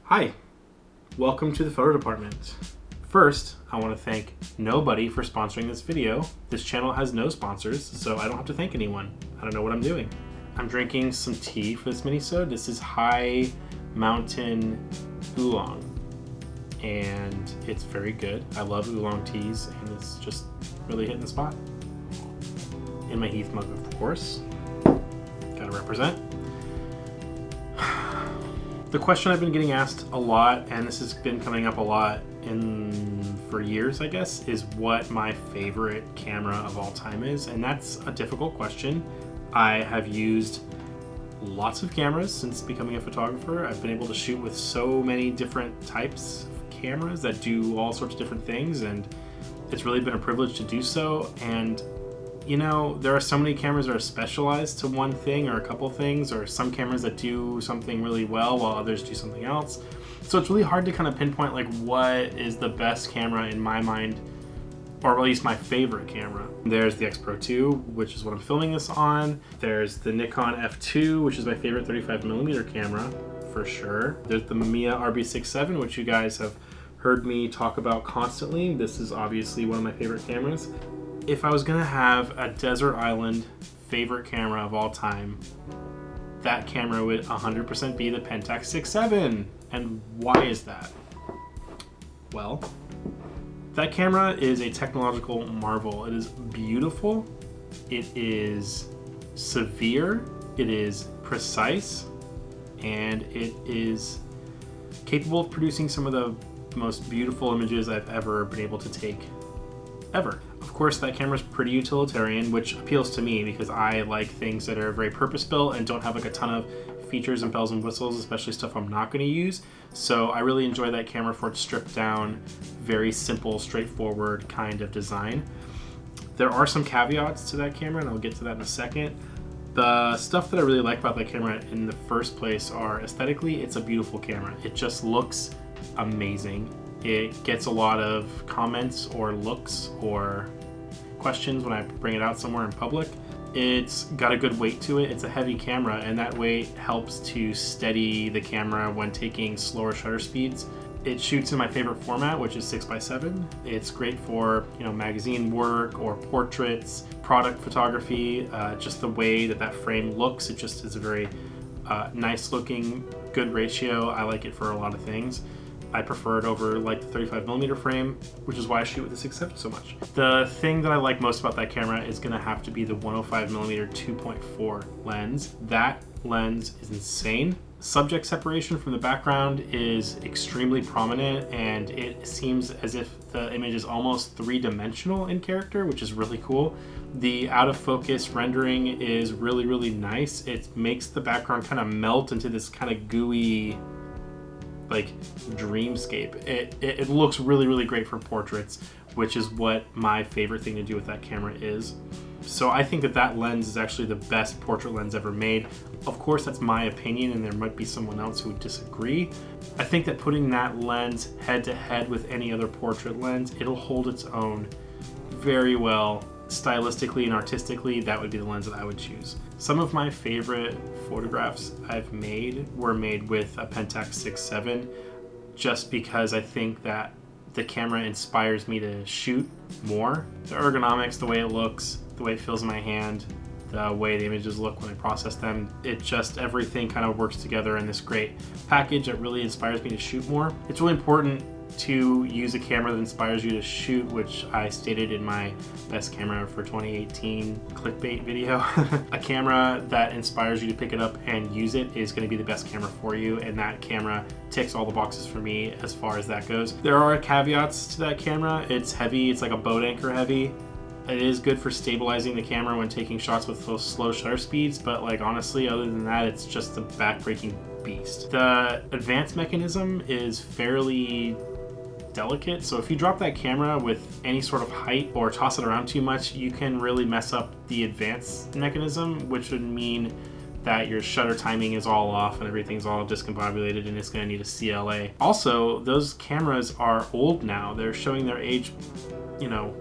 Hi, welcome to the photo department. First, I want to thank nobody for sponsoring this video. This channel has no sponsors, so I don't have to thank anyone. I don't know what I'm doing. I'm drinking some tea for this mini-sode. This is High Mountain Oolong, and it's very good. I love oolong teas, and it's just really hitting the spot. In my Heath mug, of course. Gotta represent. The question I've been getting asked a lot, and this has been coming up a lot for years, I guess, is what my favorite camera of all time is. And that's a difficult question. I have used lots of cameras since becoming a photographer. I've been able to shoot with so many different types of cameras that do all sorts of different things, and it's really been a privilege to do so. And you know, there are so many cameras that are specialized to one thing or a couple things, or some cameras that do something really well while others do something else. So it's really hard to kind of pinpoint like what is the best camera in my mind, or at least my favorite camera. There's the X Pro 2, which is what I'm filming this on. There's the Nikon F2, which is my favorite 35mm camera for sure. There's the Mamiya RB67, which you guys have heard me talk about constantly. This is obviously one of my favorite cameras. If I was gonna have a desert island favorite camera of all time, that camera would 100% be the Pentax 6.7. And why is that? Well, that camera is a technological marvel. It is beautiful, it is severe, it is precise, and it is capable of producing some of the most beautiful images I've ever been able to take, ever. Of course, that camera's pretty utilitarian, which appeals to me because I like things that are very purpose-built and don't have like a ton of features and bells and whistles, especially stuff I'm not going to use. So I really enjoy that camera for its stripped down, very simple, straightforward kind of design. There are some caveats to that camera, and I'll get to that in a second. The stuff that I really like about that camera in the first place are aesthetically, it's a beautiful camera. It just looks amazing. It gets a lot of comments or looks or questions when I bring it out somewhere in public. It's got a good weight to it. It's a heavy camera, and that weight helps to steady the camera when taking slower shutter speeds. It shoots in my favorite format, which is 6x7. It's great for, you know, magazine work or portraits, product photography. Just the way that frame looks, it just is a very nice looking, good ratio. I like it for a lot of things. I prefer it over like the 35mm frame, which is why I shoot with the 6.7 so much. The thing that I like most about that camera is gonna have to be the 105mm 2.4 lens. That lens is insane. Subject separation from the background is extremely prominent, and it seems as if the image is almost three-dimensional in character, which is really cool. The out of focus rendering is really, really nice. It makes the background kind of melt into this kind of gooey, like, dreamscape. It looks really, really great for portraits, which is what my favorite thing to do with that camera is. So I think that lens is actually the best portrait lens ever made. Of course, that's my opinion, and there might be someone else who would disagree. I think that putting that lens head to head with any other portrait lens, it'll hold its own very well. Stylistically and artistically, that would be the lens that I would choose. Some of my favorite photographs I've made were made with a Pentax 6.7, just because I think that the camera inspires me to shoot more. The ergonomics, the way it looks, the way it feels in my hand, the way the images look when I process them, it just, everything kind of works together in this great package that really inspires me to shoot more. It's really important to use a camera that inspires you to shoot, which I stated in my best camera for 2018 clickbait video. A camera that inspires you to pick it up and use it is going to be the best camera for you, and that camera ticks all the boxes for me as far as that goes. There are caveats to that camera. It's heavy, it's like a boat anchor heavy. It is good for stabilizing the camera when taking shots with those slow shutter speeds, but like honestly, other than that, it's just a backbreaking beast. The advance mechanism is fairly delicate, so if you drop that camera with any sort of height or toss it around too much, you can really mess up the advance mechanism, which would mean that your shutter timing is all off and everything's all discombobulated, and it's going to need a CLA. Also, those cameras are old now. They're showing their age, you know,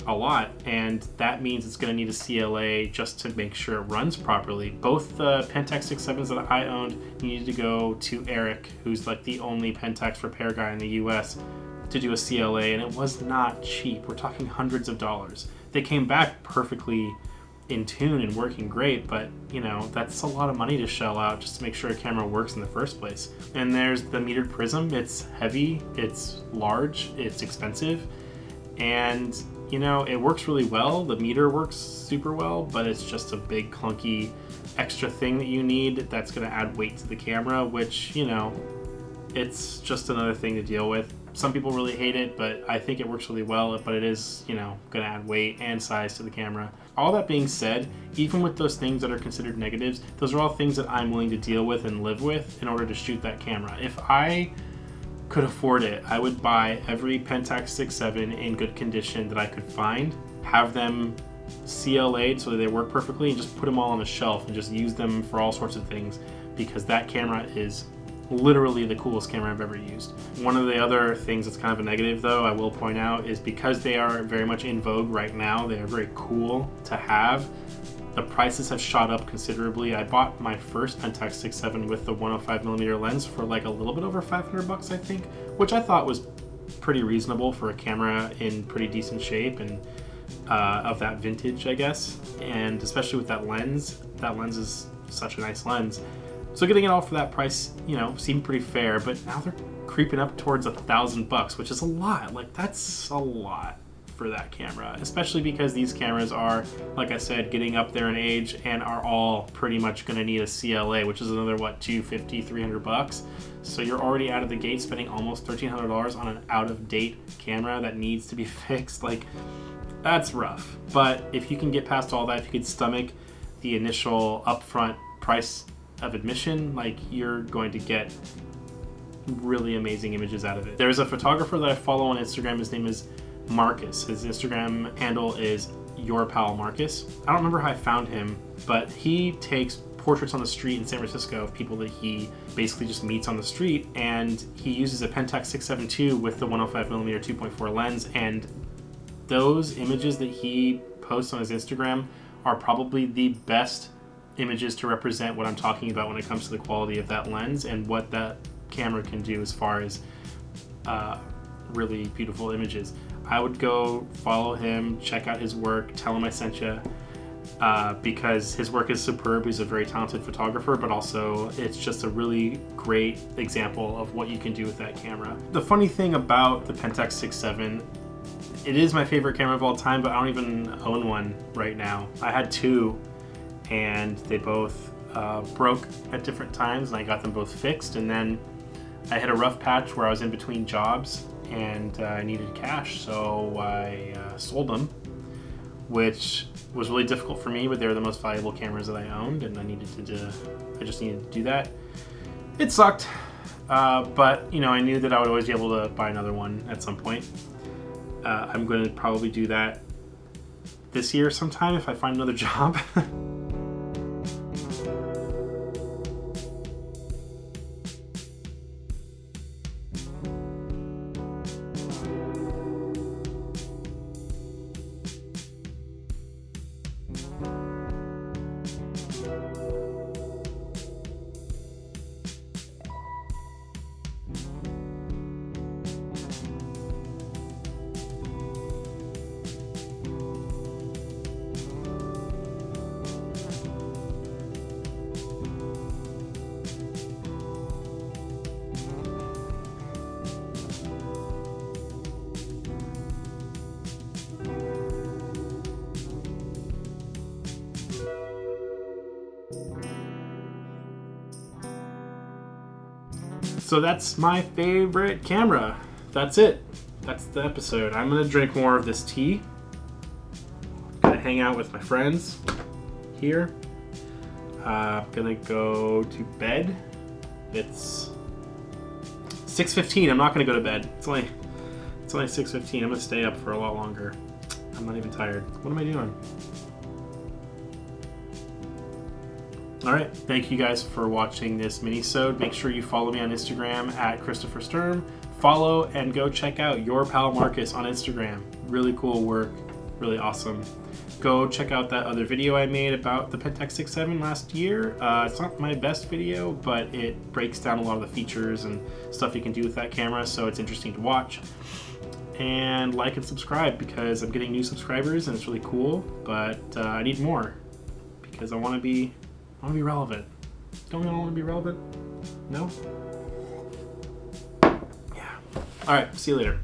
a lot, and that means it's going to need a CLA just to make sure it runs properly. Both the Pentax 6.7s that I owned needed to go to Eric, who's like the only Pentax repair guy in the US, to do a CLA, and it was not cheap. We're talking hundreds of dollars. They came back perfectly in tune and working great, but you know, that's a lot of money to shell out just to make sure a camera works in the first place. And there's the metered prism. It's heavy, it's large, it's expensive, and you know, it works really well. The meter works super well, but it's just a big clunky extra thing that you need that's going to add weight to the camera, which, you know, it's just another thing to deal with. Some people really hate it, but I think it works really well, but it is, you know, going to add weight and size to the camera. All that being said, even with those things that are considered negatives, those are all things that I'm willing to deal with and live with in order to shoot that camera. If I could afford it, I would buy every Pentax 6.7 in good condition that I could find, have them CLA'd so that they work perfectly, and just put them all on the shelf and just use them for all sorts of things, because that camera is literally the coolest camera I've ever used. One of the other things that's kind of a negative, though, I will point out, is because they are very much in vogue right now, they are very cool to have. The prices have shot up considerably. I bought my first Pentax 6.7 with the 105mm lens for like a little bit over $500, I think, which I thought was pretty reasonable for a camera in pretty decent shape and of that vintage, I guess. And especially with that lens is such a nice lens. So getting it all for that price, you know, seemed pretty fair, but now they're creeping up towards $1,000, which is a lot. Like, that's a lot for that camera, especially because these cameras are, like I said, getting up there in age and are all pretty much going to need a CLA, which is another, what, $250, $300. So you're already out of the gate spending almost $1,300 on an out-of-date camera that needs to be fixed. Like, that's rough. But if you can get past all that, if you could stomach the initial upfront price of admission, like, you're going to get really amazing images out of it. There's a photographer that I follow on Instagram. His name is Marcus. His Instagram handle is Your Pal Marcus. I don't remember how I found him, but he takes portraits on the street in San Francisco of people that he basically just meets on the street, and he uses a Pentax 6.7 II with the 105mm 2.4 lens, and those images that he posts on his Instagram are probably the best images to represent what I'm talking about when it comes to the quality of that lens and what that camera can do as far as really beautiful images. I would go follow him, check out his work, tell him I sent you, because his work is superb. He's a very talented photographer, but also it's just a really great example of what you can do with that camera. The funny thing about the Pentax 6.7, it is my favorite camera of all time, but I don't even own one right now. I had two, and they both broke at different times, and I got them both fixed, and then I had a rough patch where I was in between jobs and I needed cash, so I sold them, which was really difficult for me, but they were the most valuable cameras that I owned, and I just needed to do that. It sucked, but you know, I knew that I would always be able to buy another one at some point. I'm going to probably do that this year sometime if I find another job. So that's my favorite camera. That's it. That's the episode. I'm gonna drink more of this tea. Gonna hang out with my friends here. Gonna go to bed. It's 6:15. I'm not gonna go to bed. It's only 6:15. I'm gonna stay up for a lot longer. I'm not even tired. What am I doing? Alright, thank you guys for watching this mini-sode. Make sure you follow me on Instagram at Christopher Sturm. Follow and go check out Your Pal Marcus on Instagram. Really cool work. really awesome. Go check out that other video I made about the Pentax 6.7 last year. It's not my best video, but it breaks down a lot of the features and stuff you can do with that camera, so it's interesting to watch. And like and subscribe, because I'm getting new subscribers and it's really cool, but I need more because I want to be relevant. Don't we all want to be relevant? No? Yeah. All right, see you later.